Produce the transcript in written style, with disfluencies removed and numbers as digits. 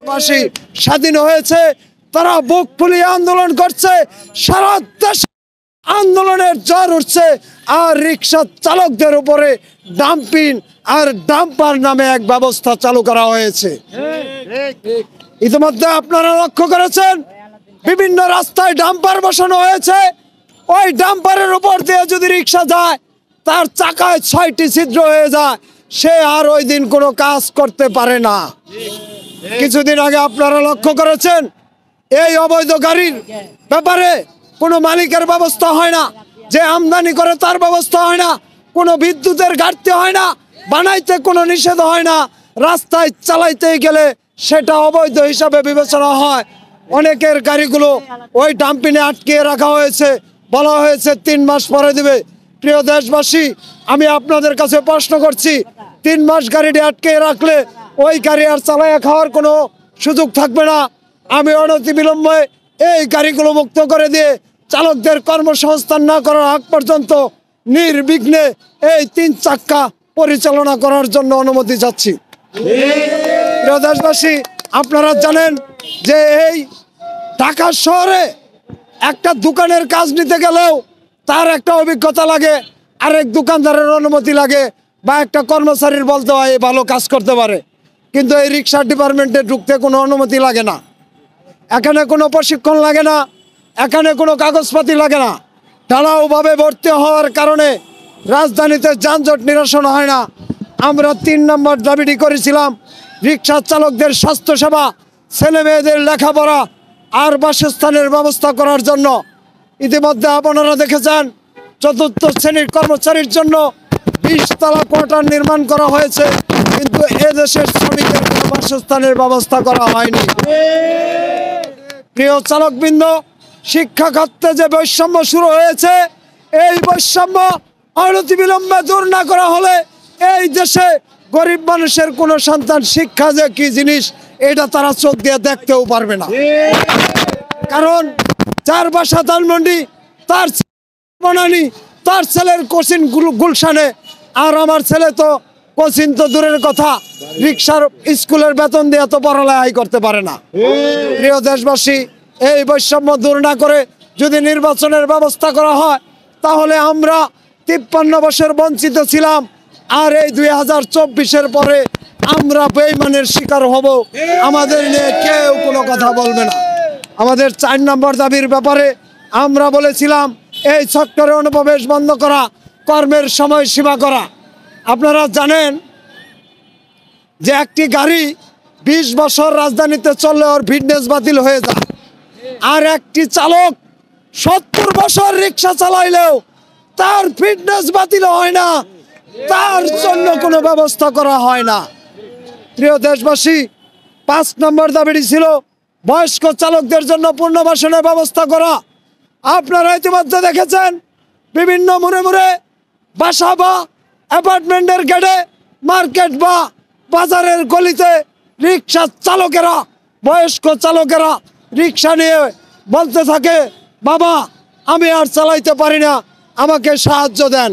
বাংলাদেশবাসী স্বাধীন হয়েছে, তারা বুক ফুলিয়ে আন্দোলন করছে, সারা দেশে আন্দোলনের জ্বর উঠছে। আর রিক্সা চালকদের উপরে ডাম্পিং আর ডাম্পার নামে এক ব্যবস্থা চালু করা হয়েছে। ইতিমধ্যে আপনারা লক্ষ্য করেছেন বিভিন্ন রাস্তায় ডাম্পার বসানো হয়েছে। ওই ডাম্পারের উপর দিয়ে যদি রিক্সা যায়, তার চাকায় 6টি ছিদ্র হয়ে যায়, সে আর ওই দিন কোনো কাজ করতে পারে না। কিছুদিন আগে আপনারা লক্ষ্য করেছেন এই অবৈধ গাড়ির ব্যাপারে কোনো মালিকের ব্যবস্থা হয় না, যে আমদানি করে তার ব্যবস্থা হয় না, কোনো বিদ্যুতের ঘাটতি হয় না, বানাইতে কোনো নিষেধ হয় না, রাস্তায় চালাইতে গেলে সেটা অবৈধ হিসাবে বিবেচনা হয়। অনেকের গাড়িগুলো ওই ডাম্পিংয়ে আটকে রাখা হয়েছে, বলা হয়েছে 3 মাস পরে দিবে। প্রিয় দেশবাসী, আমি আপনাদের কাছে প্রশ্ন করছি, 3 মাস গাড়িটি আটকে রাখলে ওই গাড়ি আর চালাইয়া খাওয়ার কোনো সুযোগ থাকবে না। আমি অনতিবিলম্বে এই গাড়িগুলো মুক্ত করে দিয়ে চালকদের কর্মসংস্থান না করার আগ পর্যন্ত নির্বিঘ্নে এই 3 চাক্কা পরিচালনা করার জন্য অনুমতি চাচ্ছি। প্রিয় দেশবাসী, আপনারা জানেন যে এই ঢাকা শহরে একটা দোকানের কাজ নিতে গেলেও তার একটা অভিজ্ঞতা লাগে, আরেক দোকানদারের অনুমতি লাগে, বা একটা কর্মচারীর বলতে হয় ভালো কাজ করতে পারে। কিন্তু এই রিক্সা ডিপার্টমেন্টে ঢুকতে কোনো অনুমতি লাগে না, এখানে কোনো প্রশিক্ষণ লাগে না, এখানে কোনো কাগজপাতি লাগে না। ঢালাওভাবে ভর্তি হওয়ার কারণে রাজধানীতে যানজট নিরসন হয় না। আমরা 3 নম্বর দাবিটি করেছিলাম রিক্সা চালকদের স্বাস্থ্যসেবা, ছেলে মেয়েদের লেখাপড়া আর বাসস্থানের ব্যবস্থা করার জন্য। ইতিমধ্যে আপনারা দেখেছেন 4র্থ শ্রেণীর কর্মচারীর জন্য 20 তলা কোয়ার্টার নির্মাণ করা হয়েছে, কিন্তু এদেশের শ্রমিকের কোনো বাসস্থানের ব্যবস্থা করা হয়নি। প্রিয় চালকবৃন্দ, শিক্ষা খাতে যে বৈষম্য শুরু হয়েছে, এই বৈষম্য অনতিবিলম্বে দূর না করা হলে এই দেশে গরিব মানুষের কোনো সন্তান শিক্ষা যে কি জিনিস এটা তারা চোখ দিয়ে দেখতেও পারবে না। কারণ যার বাসা ধানমন্ডি, তার বনানী, তার ছেলের কোচিং গুলশানে, আর আমার ছেলে তো কোচিং তো দূরের কথা, রিক্সার স্কুলের বেতন দিয়ে তো পড়ালেখাই করতে পারে না। প্রিয় দেশবাসী, এই বৈষম্য দূর না করে যদি নির্বাচনের ব্যবস্থা করা হয়, তাহলে আমরা 53 বছর বঞ্চিত ছিলাম, আর এই 2024-এর পরে আমরা বেঈমানের শিকার হব, আমাদের নিয়ে কেউ কোনো কথা বলবে না। আমাদের 4 নম্বর দাবির ব্যাপারে আমরা বলেছিলাম এই সেক্টরে অনুপ্রবেশ বন্ধ করা, কর্মের সময়সীমা করা। আপনারা জানেন যে একটি গাড়ি 20 বছর রাজধানীতে চললে ওর ফিটনেস বাতিল হয়ে যায়, আর একটি চালক 70 বছর রিক্সা চালাইলেও তার ফিটনেস বাতিল হয় না, তার জন্য কোনো ব্যবস্থা করা হয় না। প্রিয় দেশবাসী, 5 নম্বর দাবিটি ছিল বয়স্ক চালকদের জন্য পুনর্বাসনের ব্যবস্থা করা। আপনারা ইতিমধ্যে দেখেছেন বিভিন্ন মোড়ে মোড়ে বাসা বা অ্যাপার্টমেন্টের গেটে, মার্কেট বা বাজারের গলিতে রিক্সা চালকেরা, বয়স্ক চালকেরা রিক্সা নিয়ে বলতে থাকে, বাবা আমি আর চালাইতে পারি না, আমাকে সাহায্য দেন।